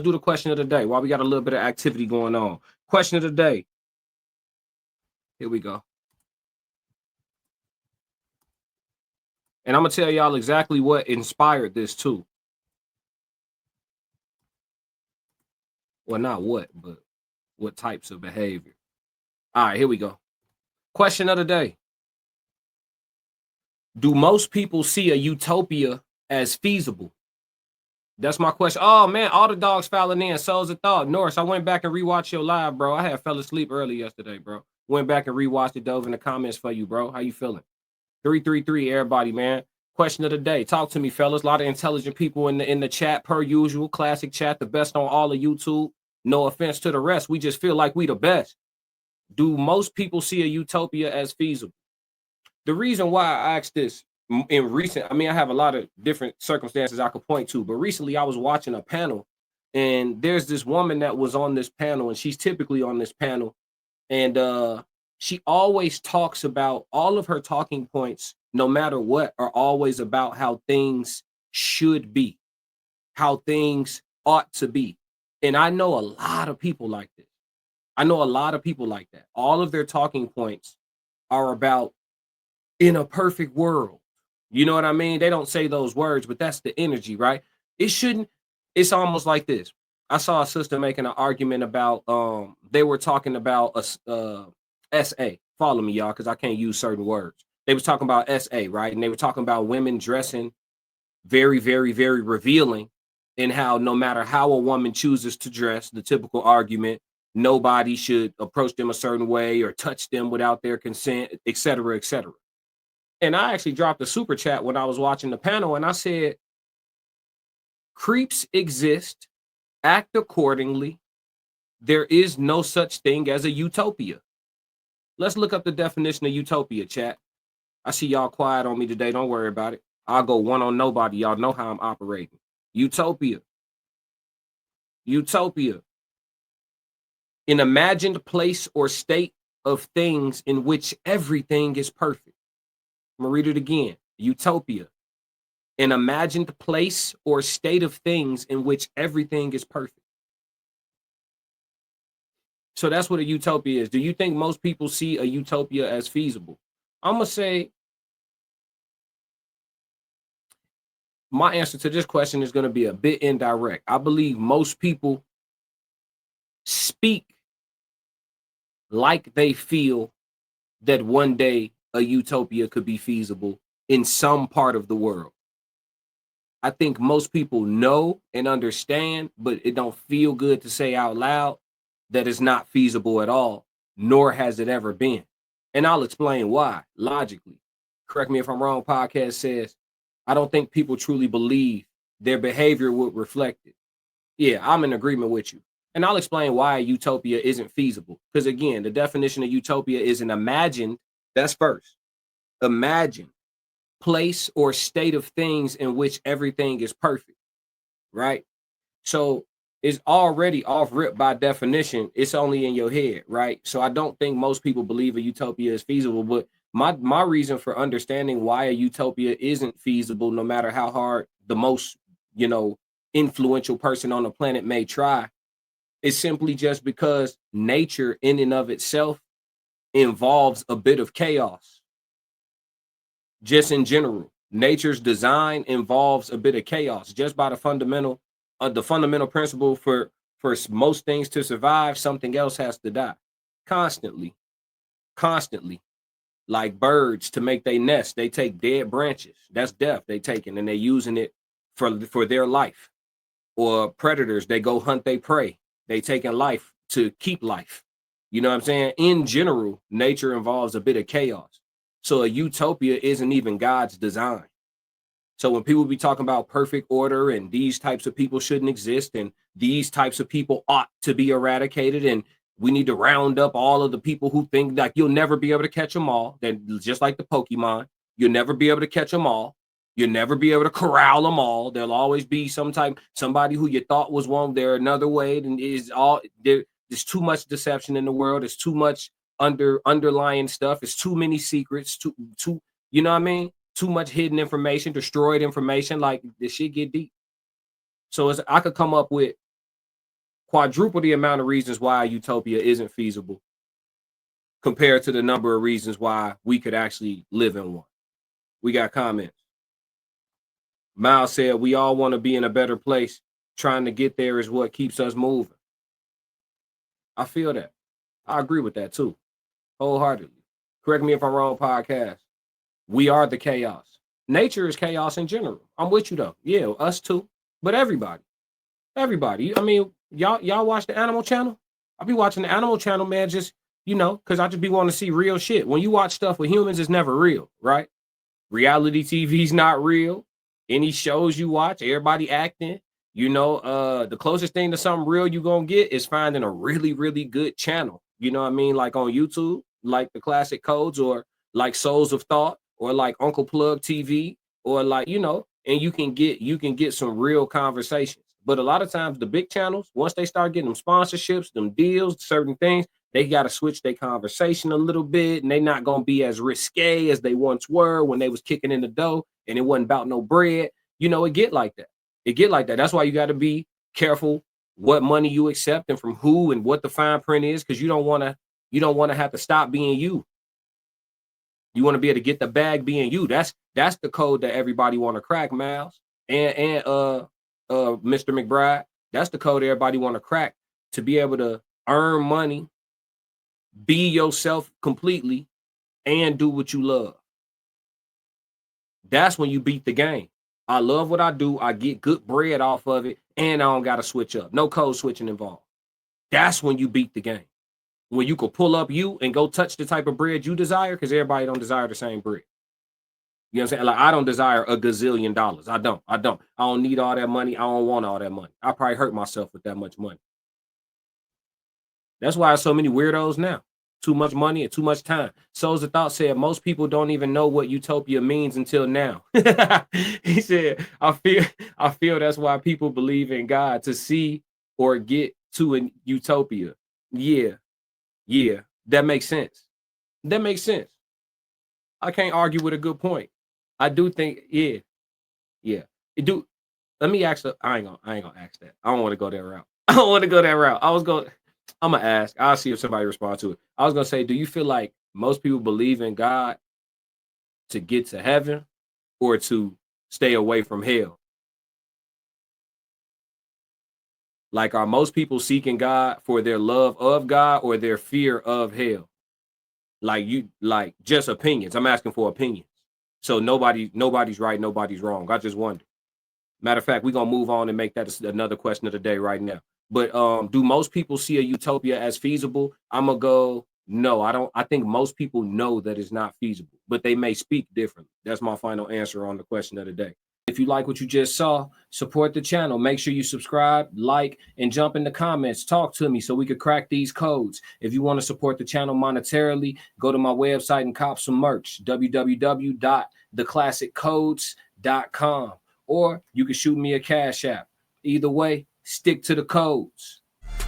do the question of the day while we got a little bit of activity going on. Question of the day. Here we go. And I'm gonna tell y'all exactly what inspired this too. Well, not what, but what types of behavior. All right, here we go. Question of the day. Do most people see a utopia as feasible? That's my question. Oh man, all the dogs filing in. Souls of thought. Norris, I went back and rewatched your live, bro. I had fell asleep early yesterday, bro. Went back and rewatched it, dove in the comments for you, bro. How you feeling? 333, everybody, man. Question of the day. Talk to me, fellas. A lot of intelligent people in the chat, per usual. Classic chat, the best on all of YouTube. No offense to the rest. We just feel like we the best. Do most people see a utopia as feasible? The reason why I asked this in recent, I mean, I have a lot of different circumstances I could point to, but recently I was watching a panel, and there's this woman that was on this panel, and she's typically on this panel, and she always talks about, all of her talking points, no matter what, are always about how things should be, how things ought to be. And I know a lot of people like this. I know a lot of people like that. All of their talking points are about in a perfect world. You know what I mean? They don't say those words, but that's the energy, right? It shouldn't, it's almost like this. I saw a sister making an argument about they were talking about a SA. Follow me, y'all, because I can't use certain words. They was talking about SA, right? And they were talking about women dressing very, very, very revealing, and how no matter how a woman chooses to dress, the typical argument, nobody should approach them a certain way or touch them without their consent, et cetera, et cetera. And I actually dropped a super chat when I was watching the panel, and I said, creeps exist, act accordingly. There is no such thing as a utopia. Let's look up the definition of utopia, chat. I see y'all quiet on me today. Don't worry about it. I'll go one on nobody. Y'all know how I'm operating. Utopia. Utopia. An imagined place or state of things in which everything is perfect. I'm gonna read it again. Utopia. An imagined place or state of things in which everything is perfect. So that's what a utopia is. Do you think most people see a utopia as feasible? I'm gonna say my answer to this question is gonna be a bit indirect. I believe most people speak like they feel that one day a utopia could be feasible in some part of the world. I think most people know and understand, but it don't feel good to say out loud that it's not feasible at all, nor has it ever been. And I'll explain why, logically. Correct me if I'm wrong, podcast says, I don't think people truly believe their behavior would reflect it. Yeah, I'm in agreement with you. And I'll explain why utopia isn't feasible. Because again, the definition of utopia is an imagined, that's first, imagined place or state of things in which everything is perfect, right? So it's already off rip by definition. It's only in your head, right? So I don't think most people believe a utopia is feasible, but my reason for understanding why a utopia isn't feasible, no matter how hard the most, influential person on the planet may try, is simply just because nature in and of itself involves a bit of chaos. Just in general, nature's design involves a bit of chaos just by the fundamental principle for most things to survive, something else has to die constantly. Like birds, to make their nest, they take dead branches. That's death they taking, and they using it for their life. Or predators, they go hunt their prey. They taking life to keep life. You know what I'm saying? In general, nature involves a bit of chaos. So a utopia isn't even God's design. So when people be talking about perfect order and these types of people shouldn't exist and these types of people ought to be eradicated and we need to round up all of the people who think like you'll never be able to catch them all, then just like the Pokemon, you'll never be able to catch them all. You'll never be able to corral them all. There'll always be somebody who you thought was one, they're another way, and there's too much deception in the world. There's too much underlying stuff. It's too many secrets, too, you know what I mean? Too much hidden information, destroyed information. Like this shit get deep. So I could come up with quadruple the amount of reasons why utopia isn't feasible compared to the number of reasons why we could actually live in one. We got comments. Miles said, we all want to be in a better place. Trying to get there is what keeps us moving. I feel that. I agree with that too, wholeheartedly. Correct me if I'm wrong, podcast. We are the chaos. Nature is chaos in general. I'm with you though. Yeah, us too. But everybody. Everybody. I mean, y'all watch the Animal Channel? I be watching the Animal Channel, man, just, you know, because I just be wanting to see real shit. When you watch stuff with humans, it's never real, right? Reality TV's not real. Any shows you watch, everybody acting. You know, the closest thing to something real you gonna get is finding a really, really good channel. You know what I mean? Like on YouTube, like the Classic Codes, or like Souls of Thought, or like Uncle Plug TV, or like, you know, and you can get some real conversations. But a lot of times the big channels, once they start getting them sponsorships, them deals, certain things, they got to switch their conversation a little bit, and they not going to be as risque as they once were when they was kicking in the dough and it wasn't about no bread. You know, it get like that. It get like that. That's why you got to be careful what money you accept and from who and what the fine print is, because you don't want to have to stop being you. You want to be able to get the bag being you. That's the code that everybody want to crack, Miles and Mr. McBride. That's the code everybody want to crack, to be able to earn money, be yourself completely, and do what you love. That's when you beat the game. I love what I do. I get good bread off of it, and I don't got to switch up. No code switching involved. That's when you beat the game. When you can pull up you and go touch the type of bread you desire, because everybody don't desire the same bread. You know what I'm saying? Like, I don't desire $1 gazillion. I don't. I don't need all that money. I don't want all that money. I probably hurt myself with that much money. That's why there's so many weirdos now. Too much money and too much time. Souls of Thought said most people don't even know what utopia means until now. He said, I feel that's why people believe in God, to see or get to a utopia. Yeah, that makes sense. That makes sense. I can't argue with a good point. I do think, yeah. It do. Let me ask. I ain't gonna ask that. I don't want to go that route. I'm gonna ask. I'll see if somebody responds to it. I was gonna say, do you feel like most people believe in God to get to heaven or to stay away from hell? Like, are most people seeking God for their love of God or their fear of hell? Like just opinions. I'm asking for opinions. So nobody's right, nobody's wrong. I just wonder. Matter of fact, we're gonna move on and make that another question of the day right now. But do most people see a utopia as feasible? I'm gonna go, no, I don't. I think most people know that it's not feasible, but they may speak differently. That's my final answer on the question of the day. If you like what you just saw, support the channel. Make sure you subscribe, like, and jump in the comments. Talk to me so we could crack these codes. If you want to support the channel monetarily, go to my website and cop some merch, www.theclassiccodes.com. Or you can shoot me a Cash App. Either way, stick to the codes.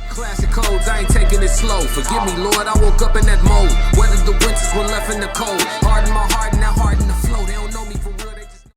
Classic codes, I ain't taking it slow. Forgive me, Lord, I woke up in that mode. Weathered the winters when left in the cold. Hardened my heart.